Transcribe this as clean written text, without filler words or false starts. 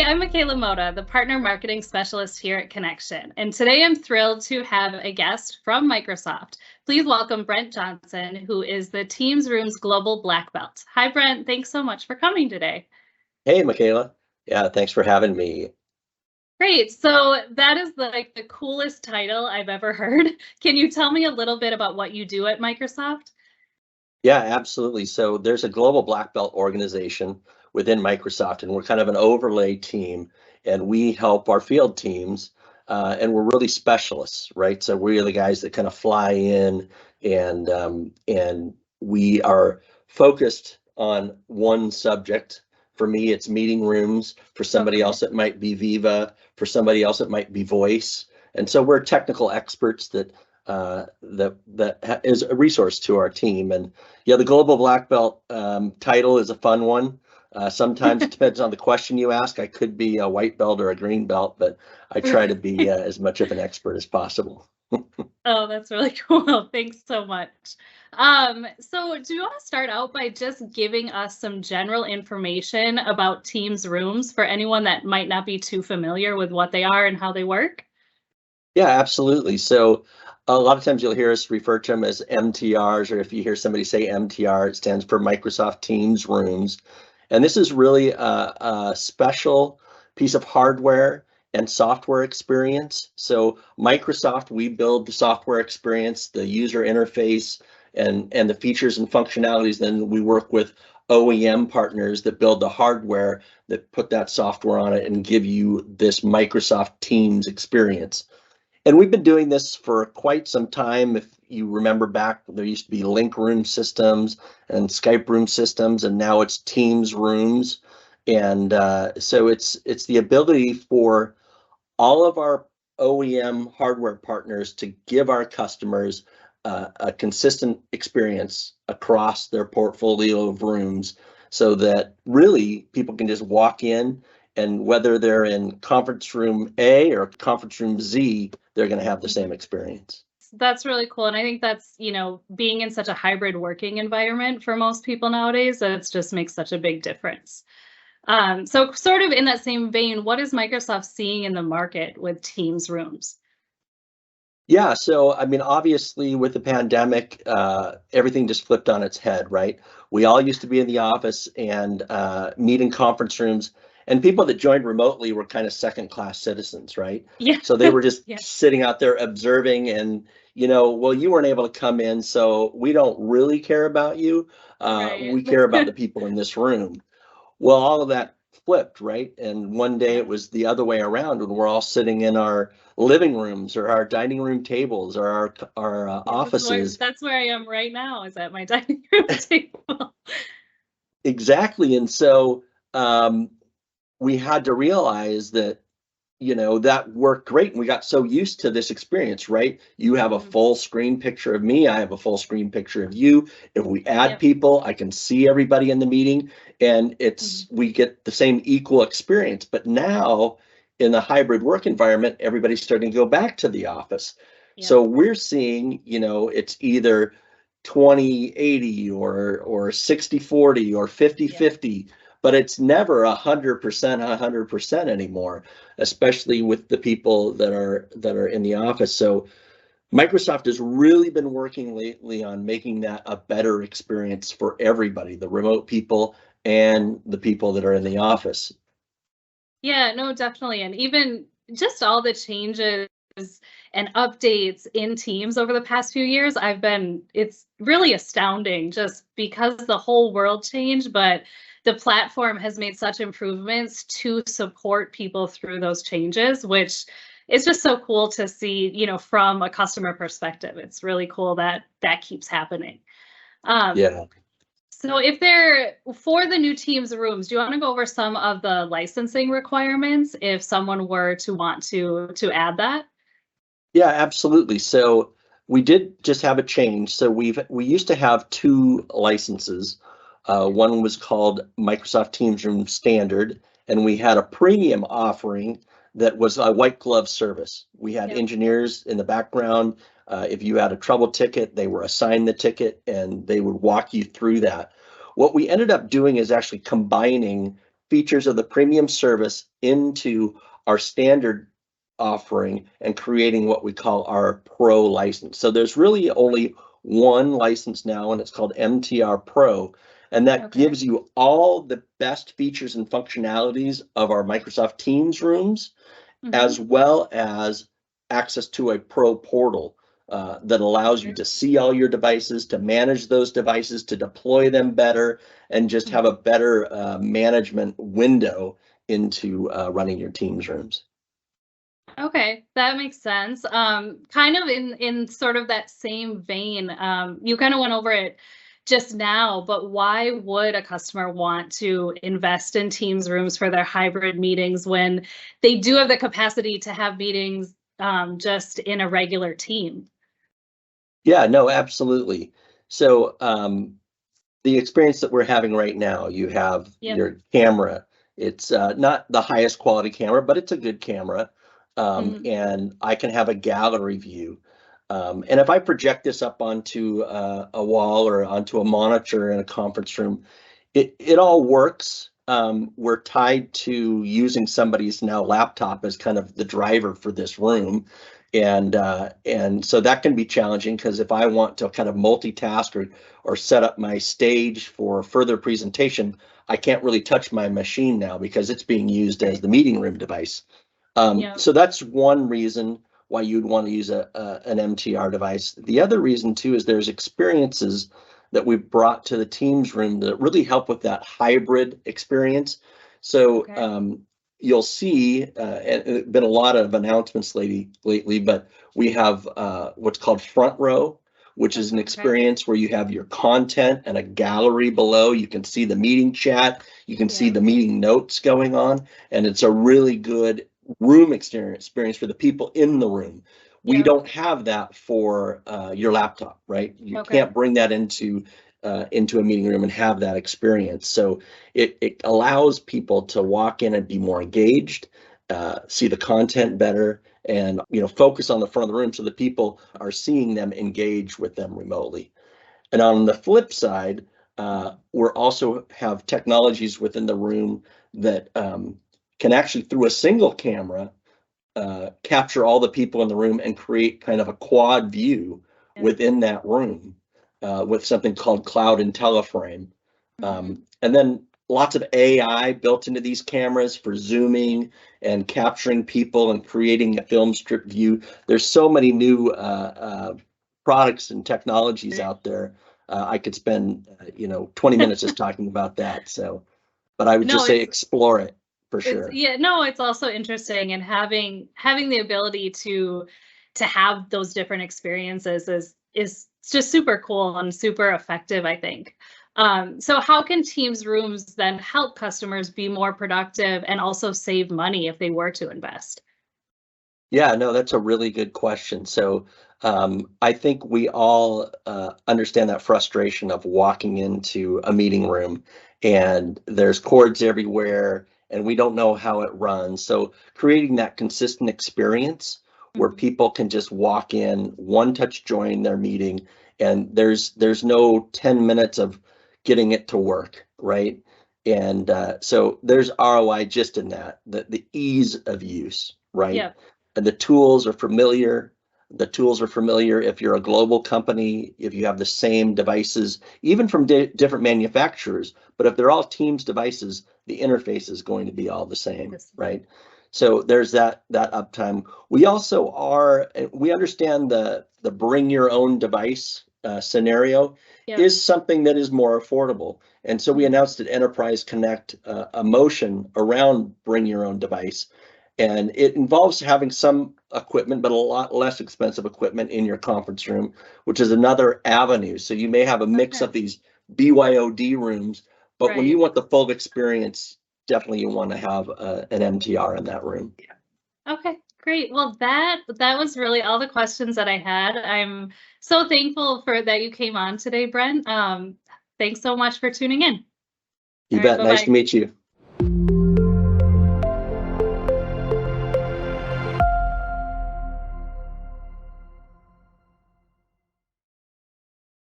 Hi, I'm Michaela Mota, the Partner Marketing Specialist here at Connection. And today I'm thrilled to have a guest from Microsoft. Please welcome Brent Johnson, who is the Teams Rooms Global Black Belt. Hi, Brent. Thanks so much for coming today. Hey, Michaela. Yeah, thanks for having me. Great. So that is like the coolest title I've ever heard. Can you tell me a little bit about what you do at Microsoft? Yeah, absolutely. So there's a global black belt organization within Microsoft, and we're kind of an overlay team, and we help our field teams, and we're really specialists, right? So we're the guys that kind of fly in, and we are focused on one subject. For me, it's meeting rooms. For somebody Okay. else, it might be Viva. For somebody else, it might be voice. And so we're technical experts that is a resource to our team. And yeah, the Global Black Belt title is a fun one. Sometimes it depends on the question you ask. I could be a white belt or a green belt, but I try to be as much of an expert as possible. Oh, that's really cool. Thanks so much. So do you want to start out by just giving us some general information about Teams rooms for anyone that might not be too familiar with what they are and how they work? Yeah, absolutely. So a lot of times you'll hear us refer to them as MTRs, or if you hear somebody say MTR, it stands for Microsoft Teams Rooms. And this is really a special piece of hardware and software experience. So Microsoft, we build the software experience, the user interface, and the features and functionalities. Then we work with OEM partners that build the hardware that put that software on it and give you this Microsoft Teams experience. And we've been doing this for quite some time. If you remember back, there used to be link room systems and Skype room systems, and now it's Teams rooms. And so it's the ability for all of our OEM hardware partners to give our customers a consistent experience across their portfolio of rooms, so that really people can just walk in, and whether they're in conference room A or conference room Z, they're going to have the same experience. That's really cool. And I think that's, being in such a hybrid working environment for most people nowadays, that just makes such a big difference. So sort of in that same vein, what is Microsoft seeing in the market with Teams rooms? Yeah, so I mean, obviously with the pandemic, everything just flipped on its head, right? We all used to be in the office and meet in conference rooms, and people that joined remotely were kind of second-class citizens, right? Yeah. So they were just Yeah. sitting out there observing, and well, you weren't able to come in, so we don't really care about you. Right. We care about the people in this room. Well, all of that flipped, right? And one day Yeah. it was the other way around when we're all sitting in our living rooms or our dining room tables or our Yeah, offices. that's where I am right now, is at my dining room table. Exactly. And so um, we had to realize that that worked great, and we got so used to this experience, right? You have a Mhm. full screen picture of me, I have a full screen picture of you. If we add Yep. people, I can see everybody in the meeting, and Mhm. we get the same equal experience. But now in the hybrid work environment, everybody's starting to go back to the office. Yep. So we're seeing, it's either 20/80 or 60/40 or 50/50, Yep. 50, but it's never 100% anymore, especially with the people that are in the office. So Microsoft has really been working lately on making that a better experience for everybody, the remote people and the people that are in the office. Yeah, no, definitely. And even just all the changes and updates in Teams over the past few years, it's really astounding just because the whole world changed, but the platform has made such improvements to support people through those changes, which is just so cool to see, from a customer perspective. It's really cool that that keeps happening. Um, Yeah. so if they're for the new Teams rooms, do you want to go over some of the licensing requirements if someone were to want to add that? Yeah, absolutely. So we did just have a change. So we used to have two licenses. One was called Microsoft Teams Room Standard, and we had a premium offering that was a white glove service. We had Yep. engineers in the background. If you had a trouble ticket, they were assigned the ticket and they would walk you through that. What we ended up doing is actually combining features of the premium service into our standard offering and creating what we call our Pro license. So there's really only one license now, and it's called MTR Pro. And that gives you all the best features and functionalities of our Microsoft Teams rooms, as well as access to a Pro portal that allows you to see all your devices, to manage those devices, to deploy them better, and just have a better management window into running your Teams rooms. Okay, that makes sense. Kind of in sort of that same vein, you kind of went over it just now, but why would a customer want to invest in Teams rooms for their hybrid meetings when they do have the capacity to have meetings just in a regular team? Yeah, no, absolutely. So the experience that we're having right now, you have your camera. It's not the highest quality camera, but it's a good camera. And I can have a gallery view. And if I project this up onto a wall or onto a monitor in a conference room, it all works. We're tied to using somebody's now laptop as kind of the driver for this room. And so that can be challenging, because if I want to kind of multitask or set up my stage for further presentation, I can't really touch my machine now because it's being used as the meeting room device. So that's one reason why you'd want to use an MTR device. The other reason too is there's experiences that we've brought to the Teams room that really help with that hybrid experience. So you'll see, and there's been a lot of announcements lately, but we have what's called Front Row, which is an experience where you have your content and a gallery below. You can see the meeting chat, you can see the meeting notes going on, and it's a really good room experience for the people in the room. We don't have that for your laptop, right? You can't bring that into a meeting room and have that experience. So it allows people to walk in and be more engaged, see the content better, and focus on the front of the room so that people are seeing them engage with them remotely. And on the flip side, we're also have technologies within the room that can actually, through a single camera, capture all the people in the room and create kind of a quad view within that room with something called Cloud IntelliFrame. And then lots of AI built into these cameras for zooming and capturing people and creating a film strip view. There's so many new products and technologies out there. I could spend 20 minutes just talking about that. So, but I would just say explore it. For sure. It's also interesting, and having the ability to have those different experiences is just super cool and super effective, I think. So how can Teams rooms then help customers be more productive and also save money if they were to invest? Yeah, no, that's a really good question. So I think we all understand that frustration of walking into a meeting room and there's cords everywhere, and we don't know how it runs. So creating that consistent experience where people can just walk in, one touch join their meeting, and there's no 10 minutes of getting it to work, right? And so there's ROI just in that, the ease of use, right? And the tools are familiar. The tools are familiar if you're a global company, if you have the same devices, even from different manufacturers. But if they're all Teams devices, the interface is going to be all the same, right? So there's that uptime. We also we understand the bring your own device scenario is something that is more affordable. And so we announced at Enterprise Connect a motion around bring your own device. And it involves having some equipment, but a lot less expensive equipment in your conference room, which is another avenue. So you may have a mix of these BYOD rooms, but when you want the full experience, definitely you want to have an MTR in that room. Okay, great. Well, that was really all the questions that I had. I'm so thankful for that you came on today, Brent. Thanks so much for tuning in. You bet. Nice to meet you.